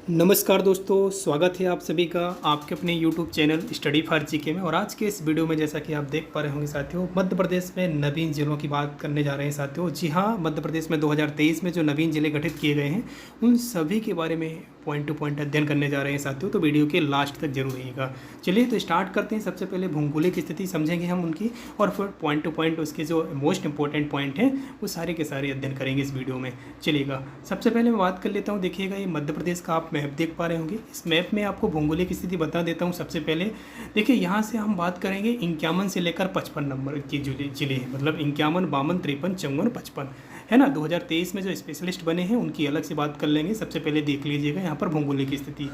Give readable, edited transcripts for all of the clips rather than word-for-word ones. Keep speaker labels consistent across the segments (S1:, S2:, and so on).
S1: नमस्कार दोस्तों, स्वागत है आप सभी का आपके अपने YouTube channel study for GK में। और आज के इस वीडियो में जैसा कि आप देख पा रहे होंगे साथियों, मध्य प्रदेश में नवीन जिलों की बात करने जा रहे हैं साथियों। जी हाँ, मध्य प्रदेश में 2023 में जो नवीन जिले गठित किए गए हैं उन सभी के बारे में पॉइंट टू पॉइंट अध्ययन करने जा रहे हैं साथियों। तो वीडियो के लास्ट तक जरूर रहिएगा। चलिए तो स्टार्ट करते हैं। सबसे पहले भौगोलिक स्थिति समझेंगे हम उनकी, और फिर पॉइंट टू पॉइंट उसके जो मोस्ट इंपॉर्टेंट पॉइंट हैं वो सारे के सारे अध्ययन करेंगे इस वीडियो में। चलिएगा, सबसे पहले मैं बात कर लेता हूँ। देखिएगा, ये मध्य प्रदेश का आप मैप देख पा रहे होंगे। इस मैप में आपको भौगोलिक स्थिति बता देता हूँ। सबसे पहले देखिए, यहाँ से हम बात करेंगे 51 से लेकर 55 नंबर के जिले हैं, मतलब 51, 52, 53, 54, 55 है ना। 2023 में जो स्पेशलिस्ट बने हैं उनकी अलग से बात कर लेंगे। सबसे पहले देख लीजिएगा यहाँ पर भौगोलिक स्थिति।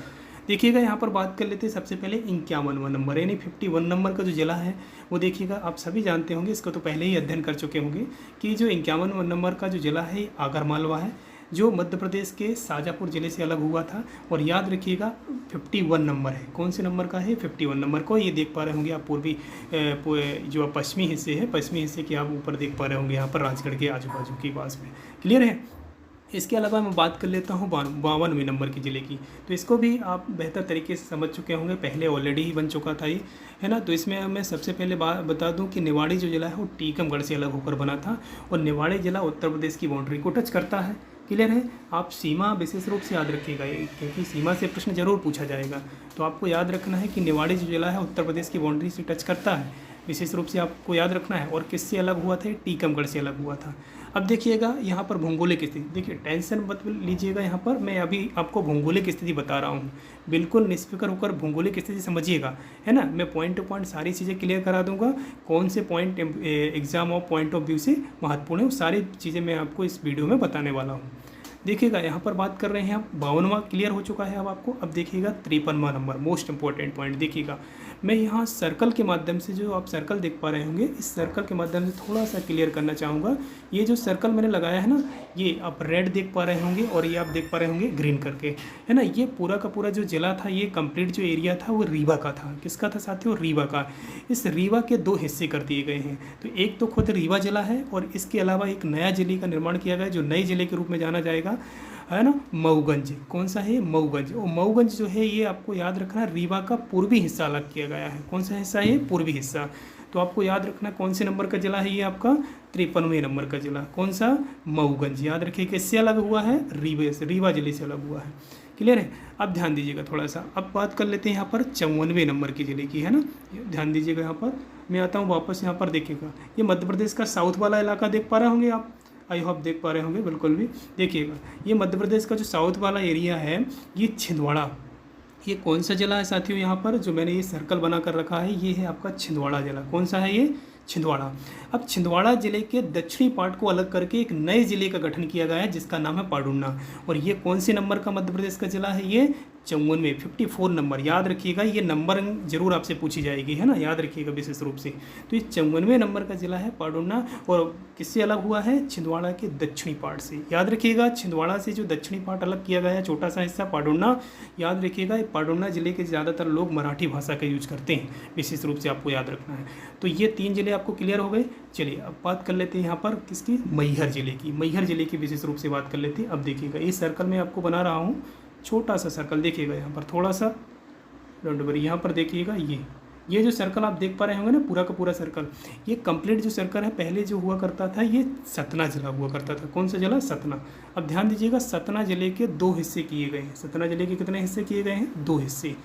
S1: देखिएगा, यहाँ पर बात कर लेते हैं सबसे पहले 51वां नंबर, यानी 51 नंबर का जो जिला है वो देखिएगा, आप सभी जानते होंगे, इसको तो पहले ही अध्ययन कर चुके होंगे कि जो 51वां नंबर का जो जिला है आगरमालवा है, जो मध्य प्रदेश के शाजापुर ज़िले से अलग हुआ था। और याद रखिएगा 51 नंबर है, कौन से नंबर का है? 51 नंबर को। ये देख पा रहे होंगे आप पूर्वी जो पश्चिमी हिस्से है, पश्चिमी हिस्से के आप ऊपर देख पा रहे होंगे यहाँ पर राजगढ़ के आजू बाजू के पास में। क्लियर है? इसके अलावा मैं बात कर लेता हूँ 52वें नंबर के ज़िले की। तो इसको भी आप बेहतर तरीके से समझ चुके होंगे, पहले ऑलरेडी ही बन चुका था ये, है ना। तो इसमें मैं सबसे पहले बता दूं कि निवाड़ी जो ज़िला है वो टीकमगढ़ से अलग होकर बना था, और निवाड़ी ज़िला उत्तर प्रदेश की बाउंड्री को टच करता है। क्लियर है? आप सीमा विशेष रूप से याद रखिएगा, क्योंकि सीमा से प्रश्न जरूर पूछा जाएगा। तो आपको याद रखना है कि निवाड़ी जो जिला है उत्तर प्रदेश की बाउंड्री से टच करता है, विशेष रूप से आपको याद रखना है। और किससे अलग हुआ था? टीकमगढ़ से अलग हुआ था। अब देखिएगा यहाँ पर भौगोलिक स्थिति, देखिए टेंशन मत लीजिएगा, यहाँ पर मैं अभी आपको भौगोलिक स्थिति बता रहा हूँ, बिल्कुल निष्फिक्र होकर भौगोलिक स्थिति समझिएगा, है ना। मैं पॉइंट टू पॉइंट सारी चीज़ें क्लियर करा दूंगा, कौन से पॉइंट एग्जाम और पॉइंट ऑफ व्यू से महत्वपूर्ण है, वो सारी चीज़ें मैं आपको इस वीडियो में बताने वाला हूँ। देखिएगा, यहाँ पर बात कर रहे हैं आप 52वां क्लियर हो चुका है अब आपको। अब देखिएगा 53वां नंबर, मोस्ट इंपॉर्टेंट पॉइंट। देखिएगा, मैं यहाँ सर्कल के माध्यम से, जो आप सर्कल देख पा रहे होंगे, इस सर्कल के माध्यम से थोड़ा सा क्लियर करना चाहूँगा। ये जो सर्कल मैंने लगाया है ना, ये आप रेड देख पा रहे होंगे और ये आप देख पा रहे होंगे ग्रीन करके, है ना। ये पूरा का पूरा जो जिला था, ये कंप्लीट जो एरिया था वो रीवा का था। किसका था साथियों? रीवा का। इस रीवा के 2 हिस्से कर दिए गए हैं। तो एक तो खुद रीवा जिला है, और इसके अलावा एक नया जिले का निर्माण किया गया है जो नए जिले के रूप में जाना जाएगा, है ना, मऊगंज। कौन सा है? मऊगंज। और मऊगंज जो है ये आपको याद रखना, रीवा का पूर्वी हिस्सा अलग किया गया है। कौन सा हिस्सा है? पूर्वी हिस्सा। तो आपको याद रखना कौन से नंबर का जिला है ये आपका? 53वें नंबर का जिला। कौन सा? मऊगंज। याद रखिए किससे अलग हुआ है? रीवा से, रीवा जिले से अलग हुआ है। क्लियर है? अब ध्यान दीजिएगा थोड़ा सा। अब बात कर लेते हैं यहाँ पर 54वें नंबर के जिले की, है ना। ध्यान दीजिएगा, यहाँ पर मैं आता हूँ वापस। यहाँ पर देखिएगा, ये मध्य प्रदेश का साउथ वाला इलाका देख पा रहे होंगे आप, आई होप देख पा रहे होंगे बिल्कुल भी। देखिएगा, ये मध्य प्रदेश का जो साउथ वाला एरिया है, ये छिंदवाड़ा। ये कौन सा जिला है साथियों? यहाँ पर जो मैंने ये सर्कल बना कर रखा है, ये है आपका छिंदवाड़ा जिला। कौन सा है ये? छिंदवाड़ा। अब छिंदवाड़ा जिले के दक्षिणी पार्ट को अलग करके एक नए जिले का गठन किया गया है, जिसका नाम है पाडुन्ना। और ये कौन से नंबर का मध्य प्रदेश का जिला है? ये 54वें, 54 नंबर। याद रखिएगा, ये नंबर जरूर आपसे पूछी जाएगी, है ना, याद रखिएगा विशेष रूप से। तो ये 54वें नंबर का जिला है पाडुन्ना, और किससे अलग हुआ है? छिंदवाड़ा के दक्षिणी पार्ट से। याद रखिएगा, छिंदवाड़ा से जो दक्षिणी पार्ट अलग किया गया है, छोटा सा हिस्सा पाडुन्ना। याद रखिएगा, पाडुन्ना जिले के ज़्यादातर लोग मराठी भाषा का यूज करते हैं, विशेष रूप से आपको याद रखना है। तो ये 3 जिले आपको क्लियर हो गए। चलिए अब बात कर लेते हैं यहाँ पर किसकी? मैहर जिले की। मैहर जिले की विशेष रूप से बात कर लेते हैं। अब देखिएगा, इस सर्कल में आपको बना रहा हूँ, छोटा सा सर्कल। देखिएगा यहाँ पर थोड़ा सा, डोंट वरी, यहाँ पर देखिएगा, ये जो सर्कल आप देख पा रहे होंगे ना, पूरा का पूरा सर्कल, ये कंप्लीट जो सर्कल है, पहले जो हुआ करता था ये सतना जिला हुआ करता था। कौन सा जिला? सतना। अब ध्यान दीजिएगा, सतना जिले के 2 हिस्से किए गए हैं। सतना जिले के कितने हिस्से किए गए हैं? 2 हिस्से।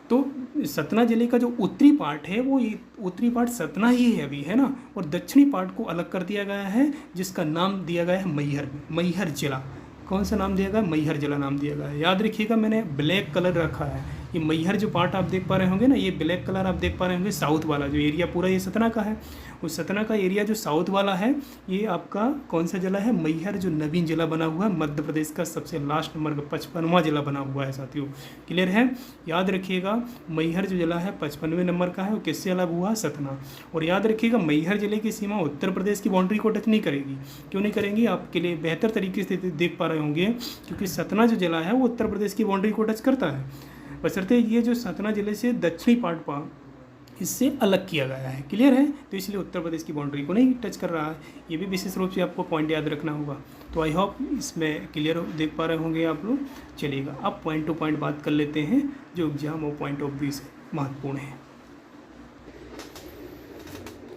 S1: तो सतना जिले का जो उत्तरी पार्ट है, वो उत्तरी पार्ट सतना ही है अभी, है ना। और दक्षिणी पार्ट को अलग कर दिया गया है, जिसका नाम दिया गया है मैहर। मैहर जिला। कौन सा नाम दिया गया? मैहर जिला नाम दिया गया है। याद रखिएगा, मैंने ब्लैक कलर रखा है। ये मैहर जो पार्ट आप देख पा रहे होंगे ना, ये ब्लैक कलर आप देख पा रहे होंगे, साउथ वाला जो एरिया पूरा ये सतना का है। उस सतना का एरिया जो साउथ वाला है, ये आपका कौन सा जिला है? मैहर, जो नवीन जिला बना हुआ है, मध्य प्रदेश का सबसे लास्ट नंबर का 55वां जिला बना हुआ है साथियों। क्लियर है? याद रखिएगा, मैहर जो जिला है 55वें नंबर का है, वो किससे अलग हुआ? सतना। और याद रखिएगा, मैहर जिले की सीमा उत्तर प्रदेश की बाउंड्री को टच नहीं करेगी। क्यों नहीं करेंगी? आपके लिए बेहतर तरीके से देख पा रहे होंगे, क्योंकि सतना जो जिला है वो उत्तर प्रदेश की बाउंड्री को टच करता है। बशर्ते ये जो सतना जिले से दक्षिणी पार्ट इससे अलग किया गया है। क्लियर है? तो इसलिए उत्तर प्रदेश की बाउंड्री को नहीं टच कर रहा है। ये भी विशेष रूप से आपको पॉइंट याद रखना होगा। तो आई होप इसमें क्लियर देख पा रहे होंगे आप लोग। चलिएगा अब पॉइंट टू पॉइंट बात कर लेते हैं जो एग्जाम और पॉइंट ऑफ व्यू से महत्वपूर्ण है।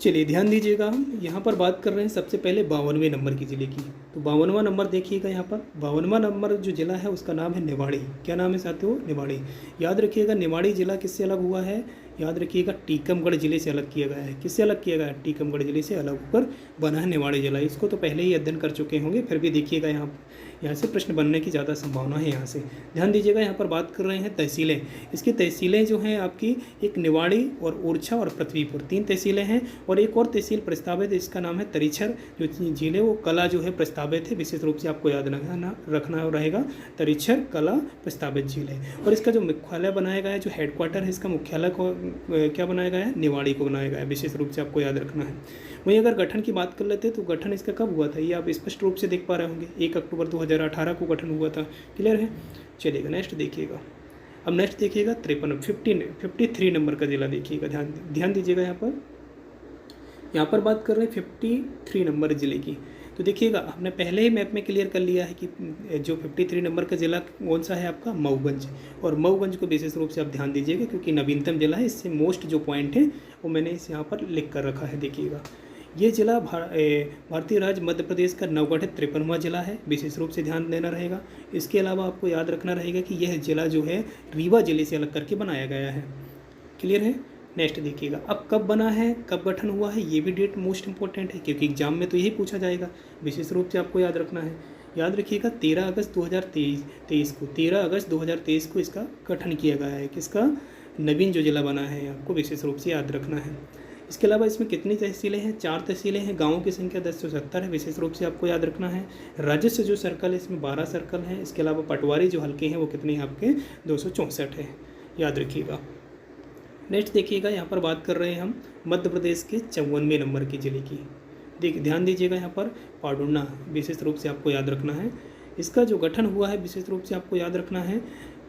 S1: चलिए ध्यान दीजिएगा, यहाँ पर बात कर रहे हैं सबसे पहले 52वें नंबर की ज़िले की। तो 52वां नंबर देखिएगा, यहाँ पर 52वां नंबर जो ज़िला है उसका नाम है निवाड़ी। क्या नाम है साथियों? निवाड़ी। याद रखिएगा निवाड़ी ज़िला किससे अलग हुआ है? याद रखिएगा टीकमगढ़ ज़िले से अलग किया गया है। किससे अलग किया गया है? टीकमगढ़ ज़िले से अलग होकर बना है निवाड़ी ज़िला। इसको तो पहले ही अध्ययन कर चुके होंगे, फिर भी देखिएगा यहाँ से प्रश्न बनने की ज़्यादा संभावना है। यहाँ से ध्यान दीजिएगा, यहाँ पर बात कर रहे हैं तहसीलें। इसकी तहसीलें जो हैं आपकी एक निवाड़ी और ओरछा और पृथ्वीपुर, 3 तहसीलें हैं। और एक और तहसील प्रस्तावित है, इसका नाम है तरिछर। जो जिले वो कला जो है प्रस्तावित है, विशेष रूप से आपको याद रखना रहेगा। तरिछर कला प्रस्तावित जिले। और इसका जो मुख्यालय बनाया गया है, जो हेडक्वार्टर है इसका मुख्यालय को क्या बनाया गया है? निवाड़ी को बनाया गया है। विशेष रूप से आपको याद रखना है। वहीं अगर गठन की बात कर लेते हैं तो गठन इसका कब हुआ था ये आप स्पष्ट रूप से देख पा रहे होंगे। 1 अक्टूबर 2018 को गठन हुआ था। क्लियर है? चलिएगा नेक्स्ट देखिएगा। अब नेक्स्ट देखिएगा 53 नंबर का जिला देखिएगा। ध्यान दीजिएगा, यहाँ पर बात कर रहे हैं 53 नंबर जिले की। तो देखिएगा हमने पहले ही मैप में क्लियर कर लिया है कि जो 53 नंबर का ज़िला कौन सा है आपका? मऊगंज। और मऊगंज को विशेष रूप से आप ध्यान दीजिएगा क्योंकि नवीनतम जिला है। इससे मोस्ट जो पॉइंट है वो मैंने इस यहाँ पर लिख कर रखा है। देखिएगा ये जिला भारतीय राज्य मध्य प्रदेश का नवगठित 53वां जिला है। विशेष रूप से ध्यान देना रहेगा। इसके अलावा आपको याद रखना रहेगा कि यह जिला जो है रीवा जिले से अलग करके बनाया गया है। क्लियर है? नेक्स्ट देखिएगा अब कब बना है, कब गठन हुआ है, ये भी डेट मोस्ट इंपॉर्टेंट है क्योंकि एग्जाम में तो यही पूछा जाएगा। विशेष रूप से आपको याद रखना है। याद रखिएगा 13 अगस्त 2023 को 13 अगस्त 2023 को इसका गठन किया गया है। किसका? नवीन जो जिला बना है आपको विशेष रूप से याद रखना है। इसके अलावा इसमें कितनी तहसीलें हैं? 4 तहसीलें हैं। गाँवों की संख्या 1070 है। विशेष रूप से आपको याद रखना है। राजस्व जो सर्कल है इसमें 12 सर्कल हैं। इसके अलावा पटवारी जो हल्के हैं वो कितने हैं आपके? 264 है। याद रखिएगा। नेक्स्ट देखिएगा, यहाँ पर बात कर रहे हैं हम मध्य प्रदेश के 54वें नंबर के ज़िले की। ध्यान दीजिएगा, यहाँ पर पाडुना विशेष रूप से आपको याद रखना है। इसका जो गठन हुआ है विशेष रूप से आपको याद रखना है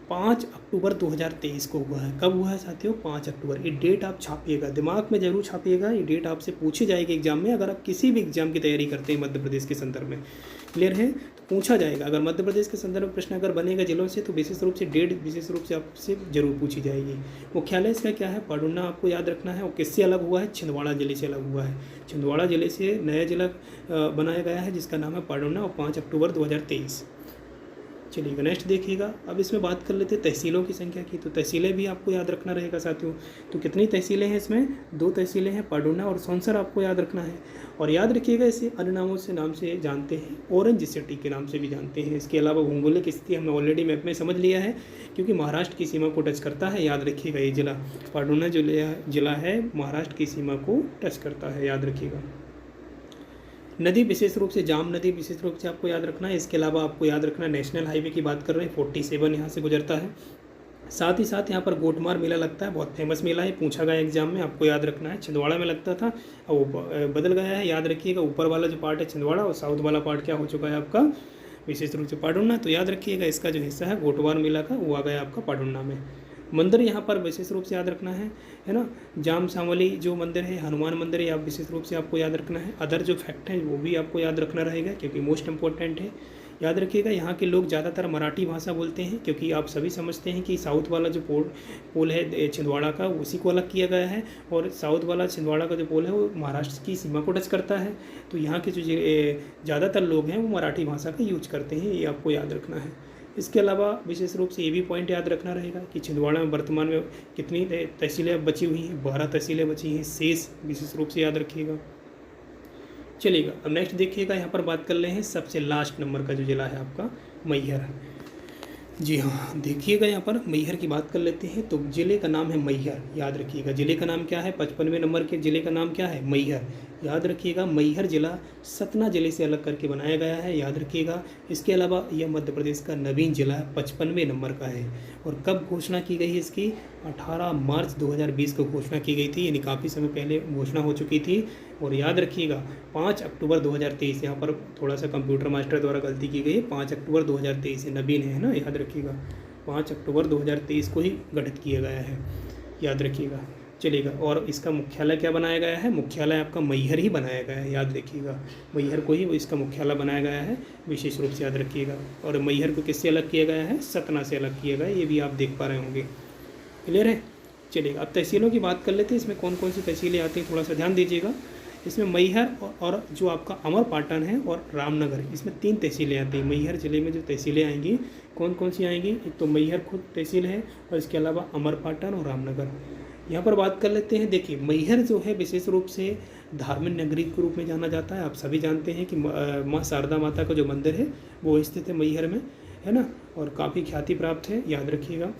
S1: 5 अक्टूबर 2023 को हुआ है। कब हुआ है साथियों? 5 अक्टूबर। ये डेट आप छापिएगा, दिमाग में जरूर छापिएगा। ये डेट आपसे पूछी जाएगी एग्जाम में, अगर आप किसी भी एग्जाम की तैयारी करते हैं मध्य प्रदेश के संदर्भ में। क्लियर है? तो पूछा जाएगा। अगर मध्य प्रदेश के संदर्भ में प्रश्न अगर बनेगा जिलों से तो विशेष रूप से डेट विशेष रूप से आपसे जरूर पूछी जाएगी। मुख्यालय इसका क्या है? पाडुना आपको याद रखना है। और किससे अलग हुआ है? छिंदवाड़ा जिले से अलग हुआ है। छिंदवाड़ा जिले से नया जिला बनाया गया है जिसका नाम है पाडुना और 5 अक्टूबर 2023। चलिएगा नेक्स्ट देखिएगा। अब इसमें बात कर लेते हैं तहसीलों की संख्या की। तो तहसीलें भी आपको याद रखना रहेगा साथियों। तो कितनी तहसीलें हैं इसमें? 2 तहसीलें हैं, पाडुना और सौंसर आपको याद रखना है। और याद रखिएगा इसे अन्य नामों से नाम से जानते हैं, ऑरेंज सिटी के नाम से भी जानते हैं। इसके अलावा भौगोलिक स्थिति हमने ऑलरेडी मैप में समझ लिया है क्योंकि महाराष्ट्र की सीमा को टच करता है। याद रखिएगा ये जिला पाडुना जो जिला है महाराष्ट्र की सीमा को टच करता है। याद रखिएगा। नदी विशेष रूप से जाम नदी विशेष रूप से आपको याद रखना है। इसके अलावा आपको याद रखना है नेशनल हाईवे की बात कर रहे हैं 47 यहाँ से गुजरता है। साथ ही साथ यहाँ पर गोटमार मेला लगता है, बहुत फेमस मेला है, पूछा गया एग्जाम में, आपको याद रखना है। छिंदवाड़ा में लगता था और वो बदल गया है। याद रखिएगा ऊपर वाला जो पार्ट है छिंदवाड़ा और साउथ वाला पार्ट क्या हो चुका है आपका विशेष रूप से पाडुना। तो याद रखिएगा इसका जो हिस्सा है गोटमार मेला का वो आ गया आपका पाडुना में। मंदिर यहाँ पर विशेष रूप से याद रखना है ना। जाम सांवली जो मंदिर है, हनुमान मंदिर है, आप विशेष रूप से आपको याद रखना है। अदर जो फैक्ट है वो भी आपको याद रखना रहेगा क्योंकि मोस्ट इंपॉर्टेंट है। याद रखिएगा यहाँ के लोग ज़्यादातर मराठी भाषा बोलते हैं क्योंकि आप सभी समझते हैं कि साउथ वाला जो पोल है छिंदवाड़ा का उसी को अलग किया गया है और साउथ वाला छिंदवाड़ा का जो पोल है वो महाराष्ट्र की सीमा को टच करता है। तो यहाँ के जो ज़्यादातर लोग हैं वो मराठी भाषा का यूज करते हैं, ये आपको याद रखना है। इसके अलावा विशेष रूप से ये भी पॉइंट याद रखना रहेगा कि छिंदवाड़ा में वर्तमान में कितनी तहसीलें बची हुई हैं? 12 तहसीलें बची हैं शेष, विशेष रूप से याद रखिएगा। चलिएगा अब नेक्स्ट देखिएगा, यहाँ पर बात कर रहे हैं सबसे लास्ट नंबर का जो जिला है आपका मैहर। जी हाँ, देखिएगा यहाँ पर मैहर की बात कर लेते हैं। तो ज़िले का नाम है मैहर, याद रखिएगा। ज़िले का नाम क्या है? 55वें नंबर के ज़िले का नाम क्या है? मैहर। याद रखिएगा मैहर जिला सतना जिले से अलग करके बनाया गया है। याद रखिएगा। इसके अलावा यह मध्य प्रदेश का नवीन जिला 55वें नंबर का है। और कब घोषणा की गई है इसकी? 18 मार्च 2020 को घोषणा की गई थी, यानी काफ़ी समय पहले घोषणा हो चुकी थी। और याद रखिएगा 5 अक्टूबर 2023, यहाँ पर थोड़ा सा कंप्यूटर मास्टर द्वारा गलती की गई है, 5 अक्टूबर 2023 नवीन है ना, याद रखिएगा। 5 अक्टूबर 2023 को ही गठित किया गया है, याद रखिएगा। चलेगा। और इसका मुख्यालय क्या बनाया गया है? मुख्यालय आपका मैहर ही बनाया गया है, याद रखिएगा। मैहर को ही इसका मुख्यालय बनाया गया है, विशेष रूप से याद रखिएगा। और मैहर को किससे अलग किया गया है? सतना से अलग किया गया है, ये भी आप देख पा रहे होंगे। क्लियर है? चलिएगा, अब तहसीलों की बात कर लेते हैं। इसमें कौन कौन सी तहसीलें आती हैं, थोड़ा सा ध्यान दीजिएगा। इसमें मैहर और जो आपका अमरपाटन है और रामनगर, इसमें 3 तहसीलें आती हैं। मैहर ज़िले में जो तहसीलें आएंगी कौन कौन सी आएंगी? एक तो मैहर खुद तहसील है और इसके अलावा अमरपाटन और रामनगर। यहाँ पर बात कर लेते हैं। देखिए, मैहर जो है विशेष रूप से धार्मिक नगरी के रूप में जाना जाता है। आप सभी जानते हैं कि माँ शारदा माता का जो मंदिर है वो स्थित है मैहर में, है ना, और काफ़ी ख्याति प्राप्त है, याद रखिएगा।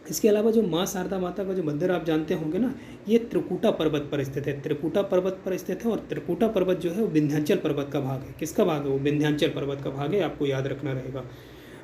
S1: इसके अलावा जो माँ शारदा माता का जो मंदिर आप जानते होंगे ना, ये त्रिकुटा पर्वत पर स्थित है। त्रिकुटा पर्वत पर स्थित है और त्रिकुटा पर्वत जो है वो विंध्याचल पर्वत का भाग है। किसका भाग है? वो विंध्याचल पर्वत का भाग है, आपको याद रखना रहेगा।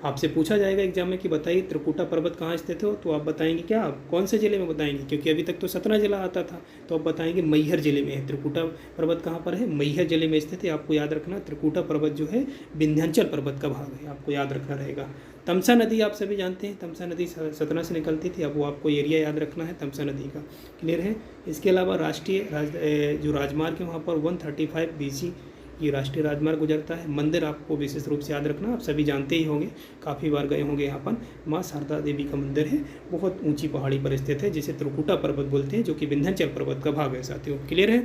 S1: आपसे पूछा जाएगा एग्जाम में कि बताइए त्रिकुटा पर्वत कहाँ स्थित हो, तो आप बताएंगे क्या, कौन से ज़िले में बताएंगे? क्योंकि अभी तक तो सतना जिला आता था, तो आप बताएंगे मैहर ज़िले में है। त्रिकुटा पर्वत कहाँ पर है? मैहर ज़िले में स्थित है, आपको याद रखना। त्रिकुटा पर्वत जो है विंध्याचल पर्वत का भाग है, आपको याद रखना रहेगा। तमसा नदी आप सभी जानते हैं, तमसा नदी सतना से निकलती थी, अब वो आपको एरिया याद रखना है तमसा नदी का। क्लियर है? इसके अलावा राष्ट्रीय जो राजमार्ग है वहाँ पर 135 BC ये राष्ट्रीय राजमार्ग गुजरता है। मंदिर आपको विशेष रूप से याद रखना, आप सभी जानते ही होंगे, काफ़ी बार गए होंगे। यहाँ पर माँ शारदा देवी का मंदिर है, बहुत ऊंची पहाड़ी पर स्थित है, जिसे त्रिकुटा पर्वत बोलते हैं, जो कि विंध्याचल पर्वत का भाग है साथियों। क्लियर है?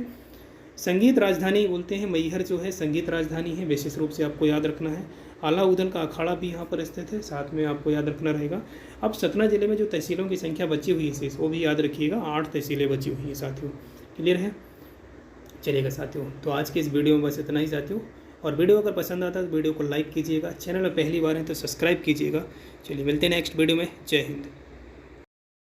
S1: संगीत राजधानी बोलते हैं, मैहर जो है संगीत राजधानी है, विशेष रूप से आपको याद रखना है। आलाउद्दीन का अखाड़ा भी यहाँ पर स्थित है, साथ में आपको याद रखना रहेगा। अब सतना जिले में जो तहसीलों की संख्या बची हुई है वो भी याद रखिएगा, 8 तहसीलें बची हुई हैं साथियों। क्लियर है? चलेगा साथियों, तो आज के इस वीडियो में बस इतना ही साथियों। और वीडियो अगर पसंद आता है तो वीडियो को लाइक कीजिएगा, चैनल में पहली बार है तो सब्सक्राइब कीजिएगा। चलिए मिलते हैं नेक्स्ट वीडियो में। जय हिंद।